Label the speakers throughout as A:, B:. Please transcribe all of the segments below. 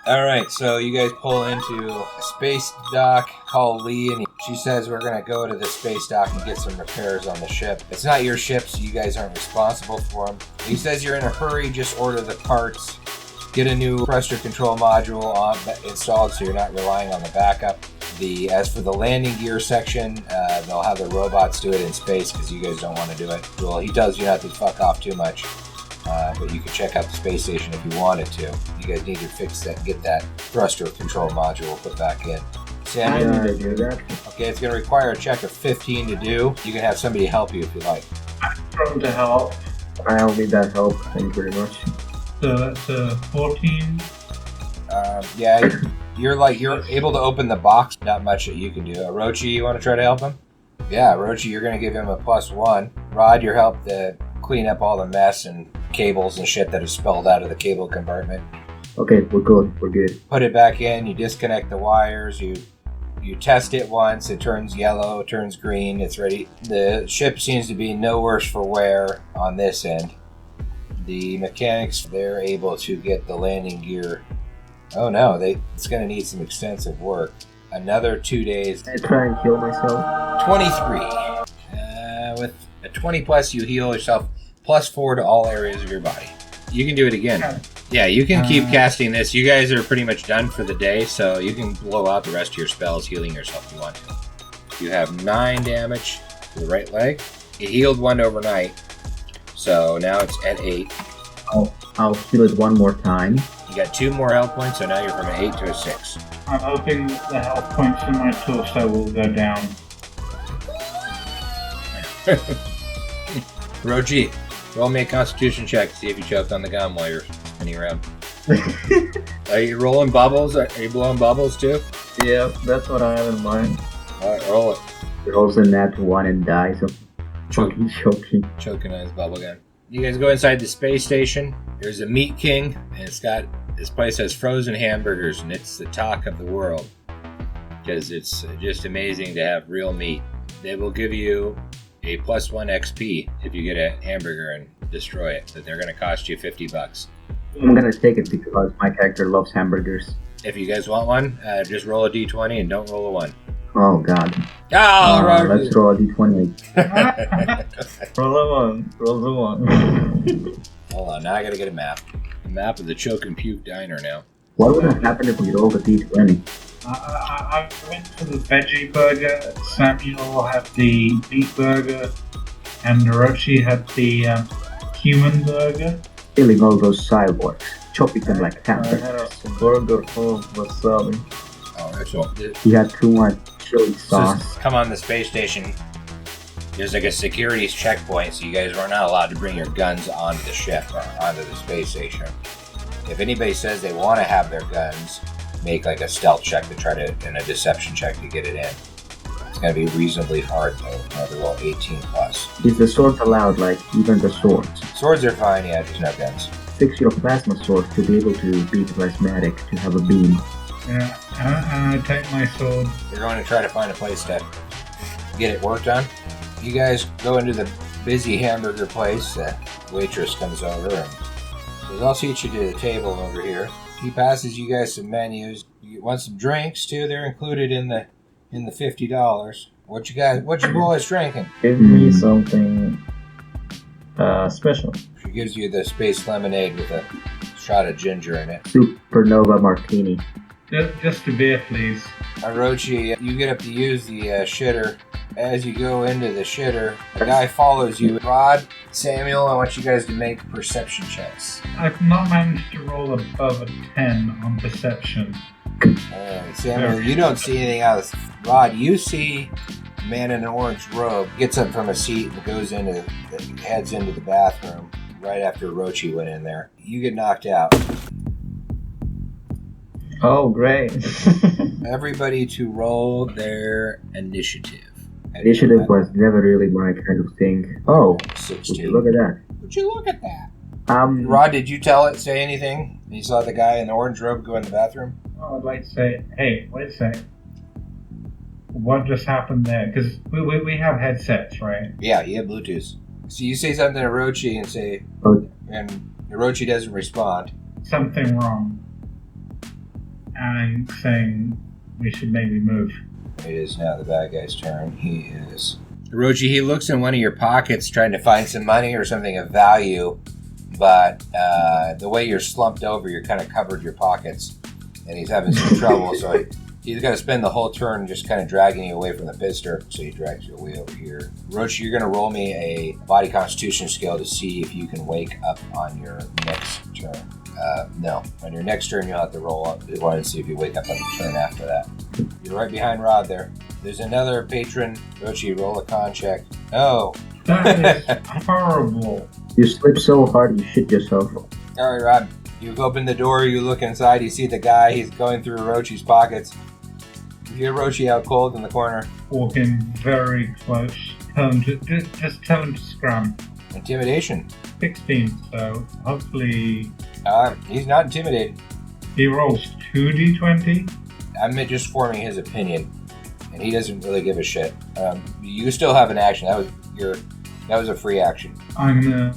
A: Alright, so you guys pull into a space dock, call Lee, and she says we're going to go to the space dock and get some repairs on the ship. It's not your ship, so you guys aren't responsible for them. He says you're in a hurry, just order the parts, get a new thruster control module installed so you're not relying on the backup. As for the landing gear section, they'll have the robots do it in space because you guys don't want to do it. Well, he tells you not to fuck off too much. But you can check out the space station if you wanted to. You guys need to fix that, get that thruster control module put back in. Sammy,
B: I need to do that.
A: Okay, it's going to require a check of 15 to do. You can have somebody help you if you like.
C: I'm trying to help.
B: I'll need that help. Thank you very much.
C: So that's 14.
A: Yeah, you're able to open the box. Not much that you can do. Orochi, you want to try to help him? Yeah, Orochi, you're going to give him a +1. Rod, your help to clean up all the mess and cables and shit that is spilled out of the cable compartment.
B: Okay, we're good. We're good.
A: Put it back in, you disconnect the wires, you test it once, it turns yellow, it turns green, it's ready. The ship seems to be no worse for wear on this end. The mechanics, they're able to get the landing gear. Oh no, it's going to need some extensive work. Another 2 days.
B: I try and heal myself.
A: 23. With a 20 plus, you heal yourself +4 to all areas of your body. You can do it again. Yeah, you can keep casting this. You guys are pretty much done for the day, so you can blow out the rest of your spells healing yourself if you want to. You have 9 damage to the right leg. You healed 1 overnight, so now it's at 8.
B: I'll heal it one more time.
A: You got 2 more health points, so now you're from an 8 to a 6.
C: I'm hoping the health points in my torso will go down.
A: Roji, roll me a constitution check to see if you choked on the gum while you're spinning around. Are you rolling bubbles? Are you blowing bubbles too?
B: Yeah, that's what I have in mind.
A: Alright, roll it.
B: It also nat 1 and die, so choking.
A: Choking on his bubble gun. You guys go inside the space station. There's a Meat King, and this place has frozen hamburgers, and it's the talk of the world. Because it's just amazing to have real meat. They will give you a +1 XP if you get a hamburger and destroy it, but they're going to cost you $50.
B: I'm gonna take it because my character loves hamburgers.
A: If you guys want one, just roll a d20 and don't roll a 1.
B: Oh god. Let's roll a d20.
C: Roll a 1. Roll the 1.
A: Hold on, now I gotta get a map. A map of the Choke and Puke Diner now.
B: What would have happened if we rolled a d20?
C: I went for the veggie burger, Samuel had the meat burger, and Orochi had the human burger.
B: Killing all those cyborgs, chopping them like
C: I
B: hamburgers.
C: had a burger full of wasabi.
A: Oh, that's all.
B: He had too much chili sauce.
A: Come on the space station. There's like a securities checkpoint, so you guys are not allowed to bring your guns onto the ship or onto the space station. If anybody says they want to have their guns, make like a stealth check to try to, and a deception check to get it in. It's going to be reasonably hard though. You have to roll 18 plus.
B: Is the sword allowed, like even the swords?
A: Swords are fine, yeah, just no guns.
B: Fix your plasma sword to be able to beat plasmatic, to have a beam.
C: Yeah, I take my sword.
A: You're going to try to find a place to get it worked on. You guys go into the busy hamburger place. The waitress comes over and says, I'll seat you to the table over here. He passes you guys some menus. You want some drinks too? They're included in the $50. What you boys drinking?
D: Give me something special.
A: She gives you the space lemonade with a shot of ginger in it.
B: Supernova martini.
C: Just a beer, please.
A: Orochi, you get up to use the shitter. As you go into the shitter, a guy follows you. Rod, Samuel, I want you guys to make perception checks.
C: I've not managed to roll above a 10 on perception.
A: Samuel, you don't see anything else. Rod, you see a man in an orange robe gets up from a seat and heads into the bathroom right after Orochi went in there. You get knocked out.
D: Oh, great.
A: Everybody to roll their initiative.
B: Initiative was never really my kind of thing. Oh,
A: 16.
B: look at that.
A: Would you look at that?
B: Rod,
A: did you say anything? You saw the guy in the orange robe go in the bathroom?
C: Oh, I'd like to say, hey, wait a second. What just happened there? Because we have headsets, right?
A: Yeah, you have Bluetooth. So you say something to Orochi and Orochi doesn't respond.
C: Something wrong. And I'm saying we should maybe move.
A: It is now the bad guy's turn. Orochi, he looks in one of your pockets trying to find some money or something of value, but the way you're slumped over, you're kind of covered your pockets, and he's having some trouble, so he's got to spend the whole turn just kind of dragging you away from the pistol, so he drags you away over here. Orochi, you're going to roll me a body constitution skill to see if you can wake up on your next turn. No. On your next turn, you'll have to roll up. We want to see if you wake up on the turn after that. You're right behind Rod there. There's another patron. Orochi, roll a con check. Oh.
C: That is horrible.
B: You slip so hard you shit yourself.
A: All right, Rod. You open the door, you look inside, you see the guy. He's going through Orochi's pockets. You hear Orochi out cold in the corner.
C: Walking very close. Just tell him to scram.
A: Intimidation.
C: 16, so hopefully...
A: He's not intimidated.
C: He rolls 2d20.
A: I'm just forming his opinion, and he doesn't really give a shit. You still have an action. That was a free action.
C: I'm gonna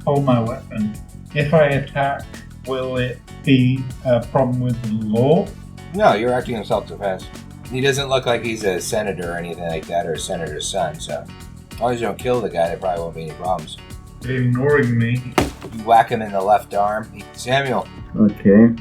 C: hold my weapon. If I attack, will it be a problem with the law?
A: No, you're acting in self-defense. He doesn't look like he's a senator or anything like that, or a senator's son, so as long as you don't kill the guy, there probably won't be any problems.
C: They're ignoring me.
A: You whack him in the left arm. Samuel.
B: Okay.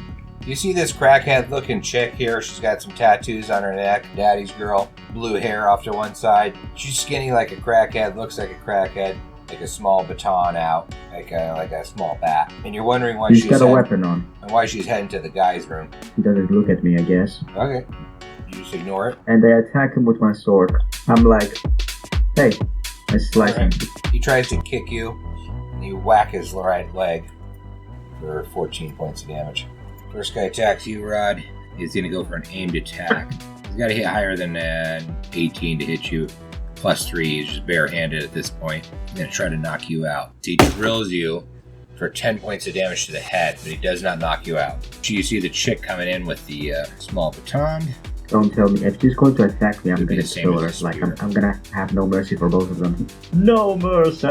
A: You see this crackhead-looking chick here? She's got some tattoos on her neck. Daddy's girl. Blue hair off to one side. She's skinny like a crackhead. Looks like a crackhead. Like a small baton out. Like a small bat. And you're wondering why
B: He's got a weapon on.
A: And why she's heading to the guy's room.
B: He doesn't look at me, I guess.
A: Okay. You just ignore it.
B: And I attack him with my sword. I'm like, hey. I slice him.
A: He tries to kick you. And you whack his right leg for 14 points of damage. First guy attacks you, Rod. He's going to go for an aimed attack. He's got to hit higher than 18 to hit you. +3, he's just barehanded at this point. He's going to try to knock you out. So he drills you for 10 points of damage to the head, but he does not knock you out. So you see the chick coming in with the small baton.
B: Don't tell me. If she's going to attack me, I'm going to kill her. Like, I'm going to have no mercy for both of them.
D: No mercy!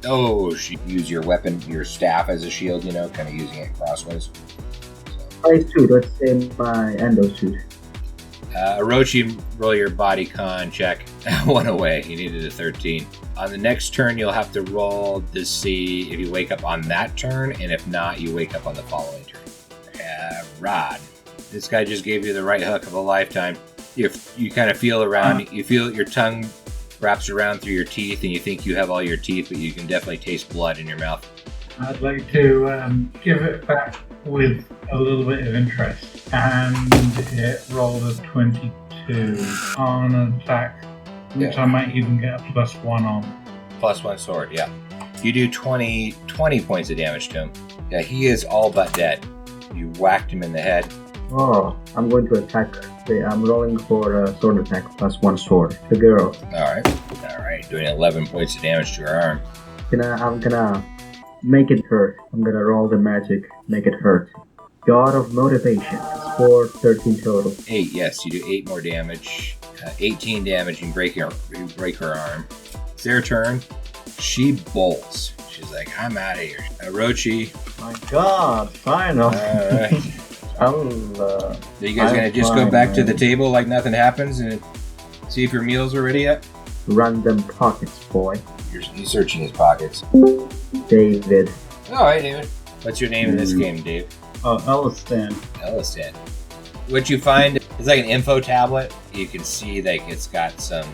A: Oh, she used your weapon, your staff as a shield, kind of using it crossways.
B: Size 2, let's say my endo suit.
A: Orochi, roll your body con check. One away. You needed a 13. On the next turn, you'll have to roll to see if you wake up on that turn, and if not, you wake up on the following turn. Rod. This guy just gave you the right hook of a lifetime. You kind of feel around, you feel your tongue wraps around through your teeth, and you think you have all your teeth, but you can definitely taste blood in your mouth.
C: I'd like to give it back with a little bit of interest. And it rolled a 22 on an attack, which I might even get a +1 on.
A: +1 sword, yeah. You do 20 points of damage to him. Yeah, he is all but dead. You whacked him in the head.
B: Oh, I'm going to attack. I'm rolling for a sword attack +1 sword. The girl.
A: Alright. Doing 11 points of damage to her arm.
B: I'm gonna make it hurt. I'm gonna roll the magic, make it hurt. God of Motivation. For 13 total.
A: 8, yes. You do 8 more damage. 18 damage. You break her arm. It's their turn. She bolts. She's like, I'm out of here. Orochi.
D: My God, finally.
A: Alright.
D: Are
A: you guys gonna just go back to the table like nothing happens and see if your meals are ready yet?
B: Run them pockets, boy.
A: He's searching his pockets.
B: David.
A: Oh, hey, David. What's your name in this game, Dave?
D: Elliston.
A: Elliston. What you find is like an info tablet. You can see like it's got some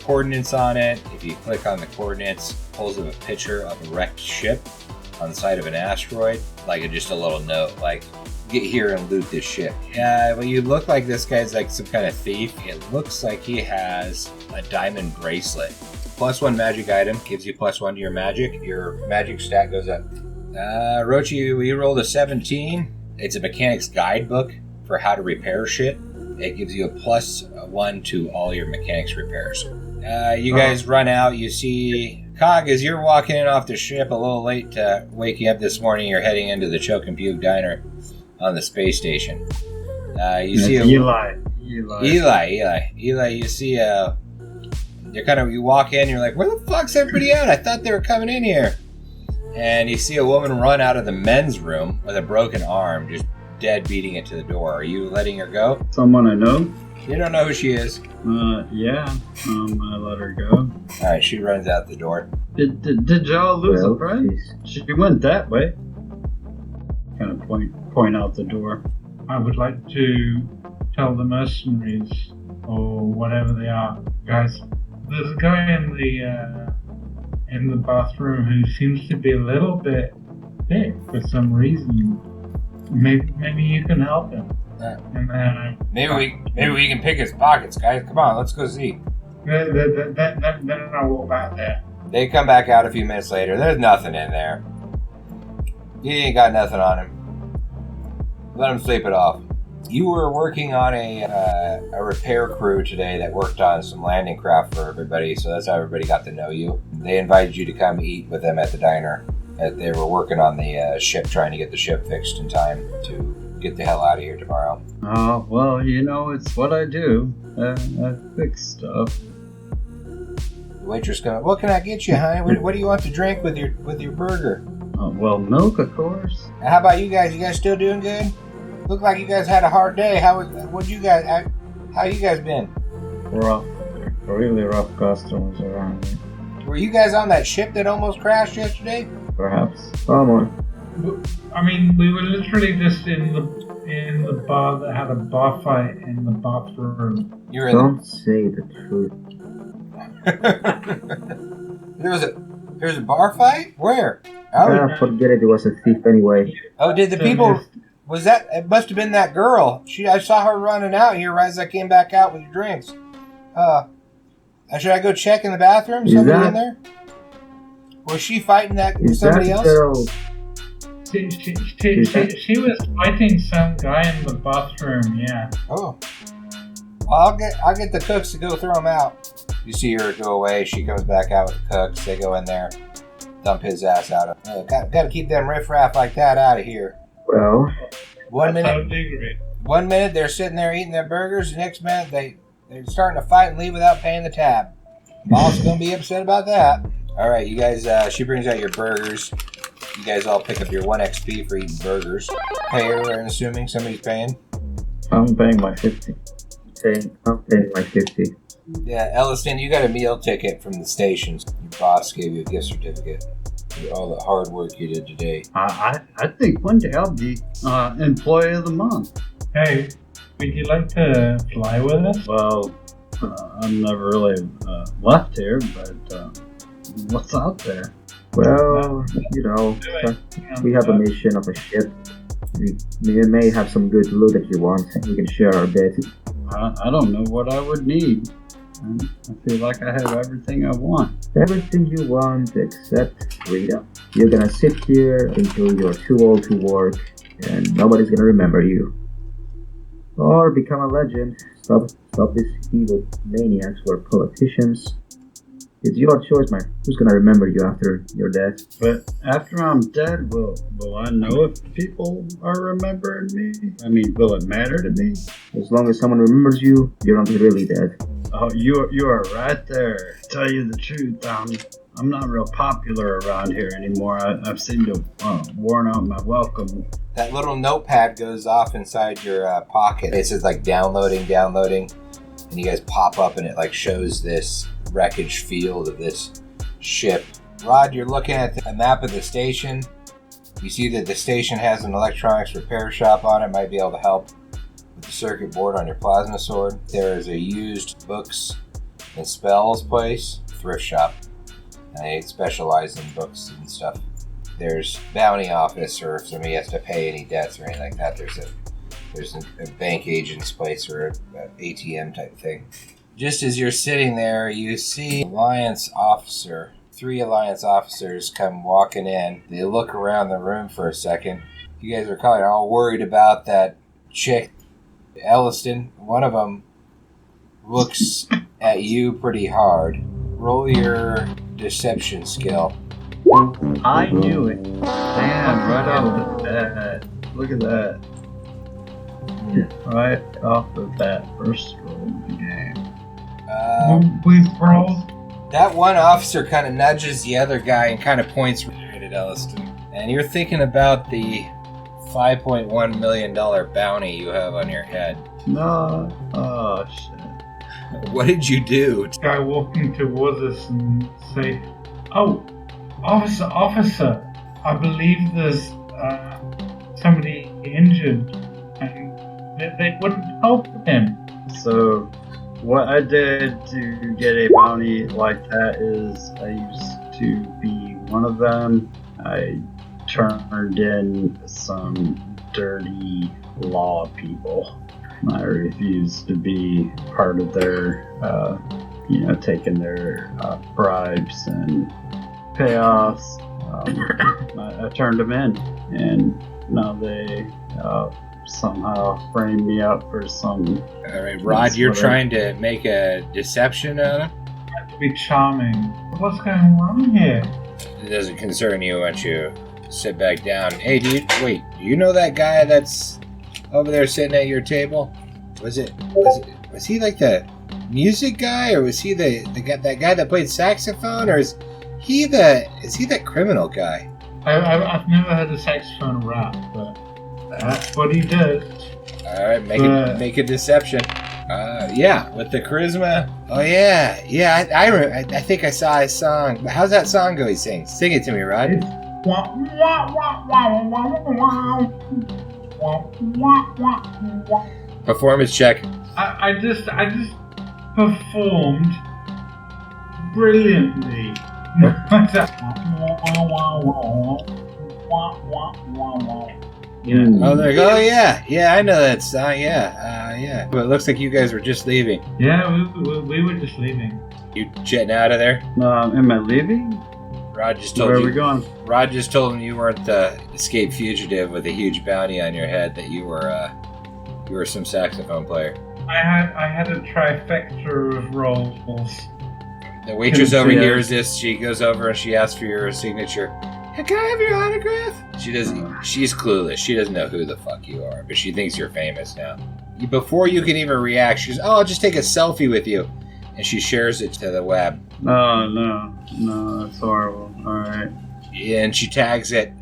A: coordinates on it. If you click on the coordinates, it pulls up a picture of a wrecked ship. on the side of an asteroid, like just a little note, like, get here and loot this ship. Yeah, well, you look like this guy's like some kind of thief. It looks like he has a diamond bracelet. +1 magic item gives you +1 to your magic. Your magic stat goes up. Orochi, you rolled a 17. It's a mechanics guidebook for how to repair shit. It gives you a +1 to all your mechanics repairs. You guys run out. You see Cog, as you're walking in off the ship a little late to waking up this morning, you're heading into the Choke and Puke Diner on the space station. You see
D: Eli.
A: You see you walk in, you're like, where the fuck's everybody at? I thought they were coming in here. And you see a woman run out of the men's room with a broken arm, just dead beating it to the door. Are you letting her go?
D: Someone I know?
A: You don't know who she is.
D: Yeah. I let her go.
A: Alright, she runs out the door.
D: Did y'all lose a friend? She went that way. Kind of point out the door.
C: I would like to tell the mercenaries, or whatever they are, guys, there's a guy in the bathroom who seems to be a little bit thick for some reason. Maybe you can help him. And then
A: maybe we can pick his pockets, guys. Come on, let's go see.
C: Then I'll walk back there.
A: They come back out a few minutes later. There's nothing in there. He ain't got nothing on him. Let him sleep it off. You were working on a repair crew today that worked on some landing craft for everybody, so that's how everybody got to know you. They invited you to come eat with them at the diner. They were working on the ship, trying to get the ship fixed in time to get the hell out of here tomorrow.
D: Oh, well, it's what I do. I fix stuff.
A: The waitress goes, what can I get you, honey? What do you want to drink with your burger?
D: Oh, well, milk, of course.
A: How about you guys? You guys still doing good? Look like you guys had a hard day. How you guys been?
B: Rough. Really rough customers around here.
A: Were you guys on that ship that almost crashed yesterday?
B: Perhaps. Almost.
C: I mean, we were literally just in the bar that had a bar fight in the bathroom.
B: Don't say the truth.
A: There was a bar fight? Where? Oh,
B: forget it. It was a thief anyway.
A: Oh, did the people? Was that? It must have been that girl. I saw her running out here right as I came back out with your drinks. Should I go check in the bathroom? Somebody in there? Was she fighing somebody else?
B: Girl?
C: She was fighting some guy in the bathroom. Yeah.
A: Oh. Well, I'll get the cooks to go throw him out. You see her go away. She comes back out with the cooks. They go in there, dump his ass out. Got to keep them riffraff like that out of here.
B: Well,
A: one minute they're sitting there eating their burgers. The next minute they're starting to fight and leave without paying the tab. Boss gonna be upset about that. All right, you guys. She brings out your burgers. You guys all pick up your 1 XP for eating burgers. Pay her, I'm assuming somebody's paying.
B: I'm paying my 50. I'm paying my 50.
A: Yeah, Elliston, you got a meal ticket from the station. Your boss gave you a gift certificate for all the hard work you did today.
D: I think one day I'll be Employee of the Month.
C: Hey, would you like to fly with us?
D: Well, I've never really left here, but what's out there?
B: Well, we have a mission of a ship. We may have some good loot if you want. We can share our bed.
D: I don't know what I would need. I feel like I have everything I want.
B: Everything you want except freedom. You're gonna sit here until you're too old to work and nobody's gonna remember you. Or become a legend. Stop these evil maniacs who are politicians. It's your choice, man. Who's gonna remember you after you're dead?
D: But after I'm dead, will I know if people are remembering me? I mean, will it matter to me?
B: As long as someone remembers you, you're not really dead.
D: Oh, you are right there. To tell you the truth, I'm not real popular around here anymore. I've seemed to worn out my welcome.
A: That little notepad goes off inside your pocket. It says like downloading, and you guys pop up and it like shows this wreckage field of this ship. Rod, you're looking at a map of the station. You see that the station has an electronics repair shop on it. Might be able to help with the circuit board on your plasma sword. There is a used books and spells place, thrift shop, and they specialize in books and stuff. there's bounty office, or if somebody has to pay any debts or anything like that, there's a bank agent's place or a ATM type thing. Just as you're sitting there, you see Alliance officer. 3 Alliance officers come walking in. They look around the room for a second. You guys are probably all worried about that chick, Elliston. One of them looks at you pretty hard. Roll your deception skill.
D: I knew it. Damn, right off the bat. Look at that. Right off of that first roll of the game.
C: We've rolled.
A: That one officer kind of nudges the other guy and kind of points right at Elliston. And you're thinking about the $5.1 million bounty you have on your head.
D: No. Oh, shit.
A: What did you do?
C: Guy walking towards us and say, "Oh, officer, I believe there's somebody injured, and they wouldn't help him."
D: So, what I did to get a bounty like that is I used to be one of them. I turned in some dirty law people. I refused to be part of their, taking their bribes and payoffs. I turned them in, and now they somehow framed me up for some.
A: All right, Rod, you're trying to make a deception out of him?
C: To be charming. What's going on here?
A: It doesn't concern you once you sit back down. Hey, do you know that guy that's over there sitting at your table? Was he like the music guy, or was he that guy that played saxophone, or is he that criminal guy?
C: I've never heard a saxophone rap, but that's what he does.
A: All right, make a deception. Yeah, with the charisma. Oh yeah. I think I saw his song. But how's that song go? He sings. Sing it to me, Rod. Performance check.
C: I just performed brilliantly.
A: Oh, there you go. Oh, yeah, I know that song. Yeah. But it looks like you guys were just leaving.
C: Yeah, we were just leaving.
A: You jetting out of there?
D: Am I leaving?
A: Rod just told
D: Where
A: you.
D: are we going?
A: Rod just told him you weren't the escaped fugitive with a huge bounty on your head. That you were some saxophone player.
C: I had a trifecta of roles.
A: The waitress overhears this. She goes over and she asks for your signature. Hey, can I have your autograph? She doesn't. She's clueless. She doesn't know who the fuck you are, but she thinks you're famous now. Before you can even react, she's, "Oh, I'll just take a selfie with you," and she shares it to the web.
D: Oh no, that's horrible. All right.
A: And she tags it.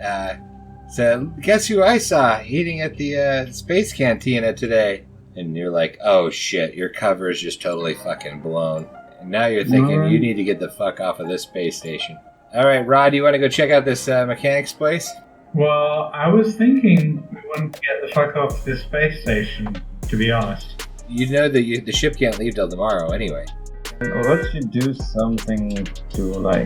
A: So guess who I saw eating at the space cantina today? And you're like, "Oh shit, your cover is just totally fucking blown." And now you're thinking you need to get the fuck off of this space station. All right, Rod, you want to go check out this mechanic's place?
C: Well, I was thinking we wanted to get the fuck off this space station, to be honest.
A: You know that the ship can't leave till tomorrow anyway.
E: Orochi do something to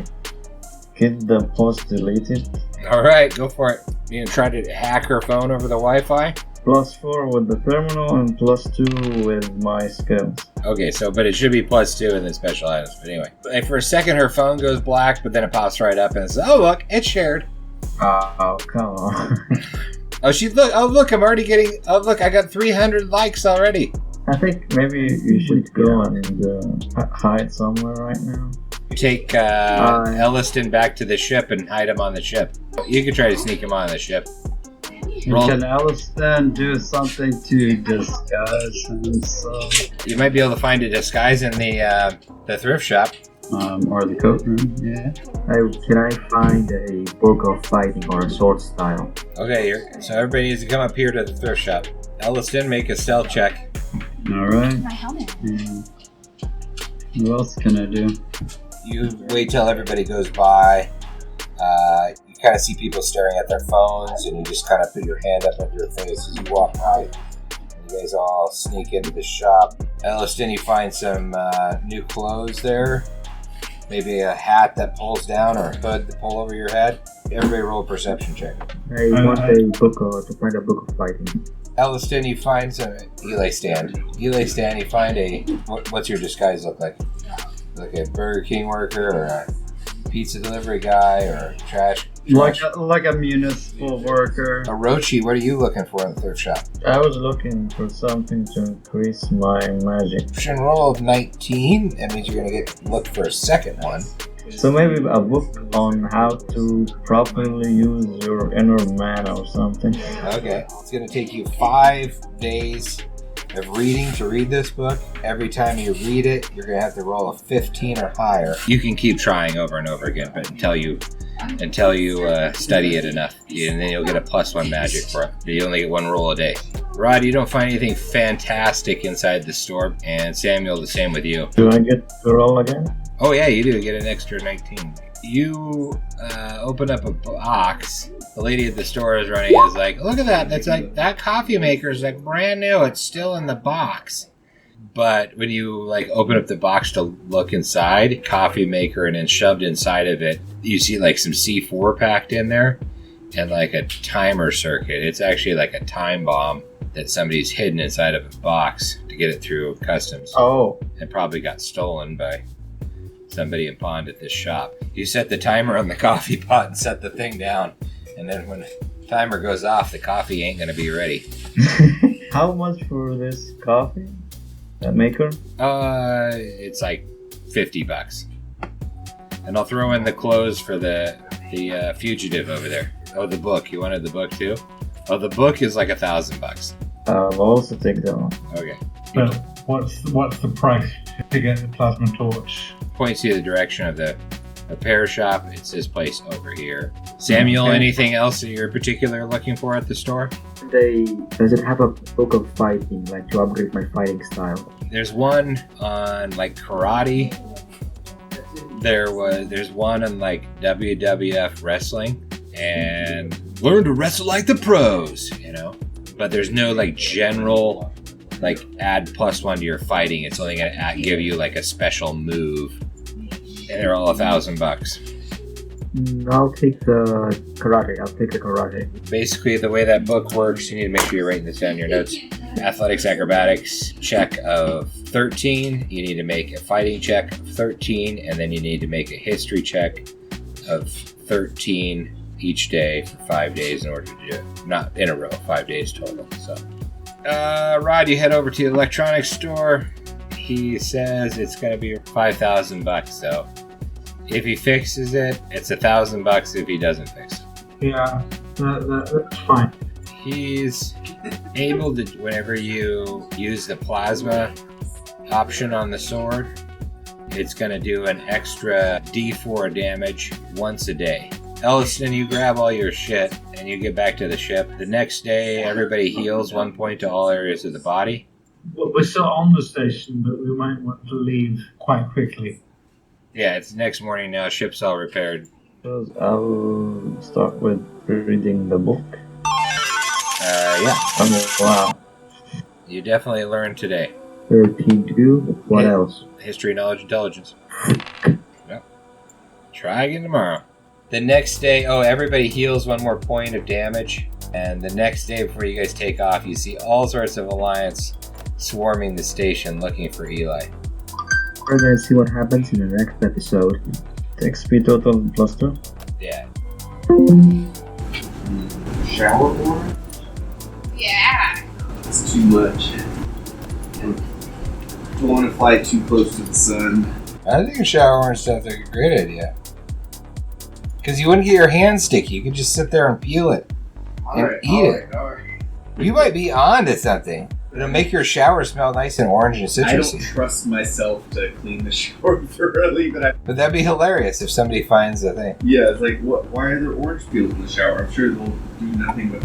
E: get the post deleted?
A: All right, go for it. You gonna try to hack her phone over the Wi-Fi?
E: +4 with the terminal and +2 with my skills.
A: Okay, but it should be +2 and then special items. But anyway, for a second her phone goes black, but then it pops right up and it says, "Oh look, it's shared."
E: Oh, come on.
A: Look, I'm already getting. Oh look, I got 300 likes already.
E: I think maybe you should go and hide somewhere right now.
A: You take Elliston back to the ship and hide him on the ship. You can try to sneak him on the ship.
D: Can Elliston do something to disguise himself?
A: You might be able to find a disguise in the thrift shop.
D: Or the coat room, yeah.
B: Can I find a book of fighting or a sword style?
A: Okay, so everybody needs to come up here to the thrift shop. Elliston, make a stealth check.
D: Alright.
F: My helmet.
D: What else can I do?
A: You wait till everybody goes by. You kind of see people staring at their phones, and you just kind of put your hand up at your face as you walk by. You guys all sneak into the shop. Elliston, you find some new clothes there. Maybe a hat that pulls down or a hood to pull over your head. Everybody roll a perception check.
B: I want a book to find a book of fighting.
A: Elliston, you find some Eli stand. Eli stand, you find a what's your disguise look like? Like a Burger King worker or a pizza delivery guy or trash?
D: Like a municipal worker.
A: Orochi, what are you looking for in the thrift shop?
E: I was looking for something to increase my magic.
A: Perception roll of 19. That means you're gonna look for a second one.
E: So maybe a book on how to properly use your inner mana or something.
A: Okay. It's going to take you 5 days of reading to read this book. Every time you read it, you're going to have to roll a 15 or higher. You can keep trying over and over again, but until you study it enough, and then you'll get a +1 magic for it. You only get 1 roll a day. Rod, you don't find anything fantastic inside the store, and Samuel, the same with you.
E: Do I get to roll again?
A: Oh yeah, you do get an extra 19. You open up a box. The lady at the store is running. Is like, look at that. That's like that coffee maker is like brand new. It's still in the box. But when you like open up the box to look inside, coffee maker, and then shoved inside of it, you see like some C4 packed in there, and like a timer circuit. It's actually like a time bomb that somebody's hidden inside of a box to get it through customs.
E: Oh.
A: It probably got stolen by somebody and pawned at this shop. You set the timer on the coffee pot and set the thing down, and then when the timer goes off, the coffee ain't gonna be ready.
E: How much for this coffee? That maker?
A: It's like $50. And I'll throw in the clothes for the fugitive over there. Oh, the book. You wanted the book too? Oh, the book is like $1,000.
E: I'll also take that one.
A: Okay.
C: But what's the price to get the plasma torch?
A: Points you the direction of the repair shop. It's this place over here. Samuel,
C: Okay.
A: anything else that you're particularly looking for at the store?
B: Does it have a book of fighting, like to upgrade my fighting style?
A: There's one on like karate. There's one on like WWF wrestling and learn to wrestle like the pros, you know. But there's no like general like add +1 to your fighting. It's only gonna give you like a special move, and they're all $1,000.
B: I'll take the karate.
A: Basically, the way that book works, you need to make sure you're writing this down in your notes. Athletics, acrobatics check of 13. You need to make a fighting check of 13, and then you need to make a history check of 13 each day for 5 days in order to do it. Not in a row, 5 days total. So, Rod, you head over to the electronics store. He says it's going to be $5,000. So, if he fixes it, it's $1,000. If he doesn't fix it,
C: Yeah, that's fine.
A: he's able to, whenever you use the plasma option on the sword, it's going to do an extra D4 damage once a day. Elliston, you grab all your shit and you get back to the ship. The next day, everybody heals 1 point to all areas of the body.
C: Well, we're still on the station, but we might want to leave quite quickly.
A: Yeah, it's next morning now. Ship's all repaired.
E: So I'll start with reading the book.
A: Yeah,
E: Oh, wow.
A: you definitely learned today.
B: 32. What
A: Yeah.
B: else?
A: History, knowledge, intelligence. Yep. Try again tomorrow. The next day, everybody heals 1 more point of damage. And the next day before you guys take off, you see all sorts of Alliance swarming the station looking for Eli.
B: We're gonna see what happens in the next episode.
E: XP total +2.
A: Yeah.
F: Shower water?
G: Yeah.
F: It's too much. Don't want to fly too close to the sun.
A: I think a shower and stuff is a great idea. Because you wouldn't get your hands sticky. You could just sit there and peel it. And eat it.
F: Alright.
A: You might be on to something. It'll make your shower smell nice and orange and
F: I don't
A: citrusy.
F: trust myself to clean the shower thoroughly, but
A: But that'd be hilarious if somebody finds the thing.
F: yeah, it's like, what? Why are there orange peels in the shower? I'm sure they'll do nothing but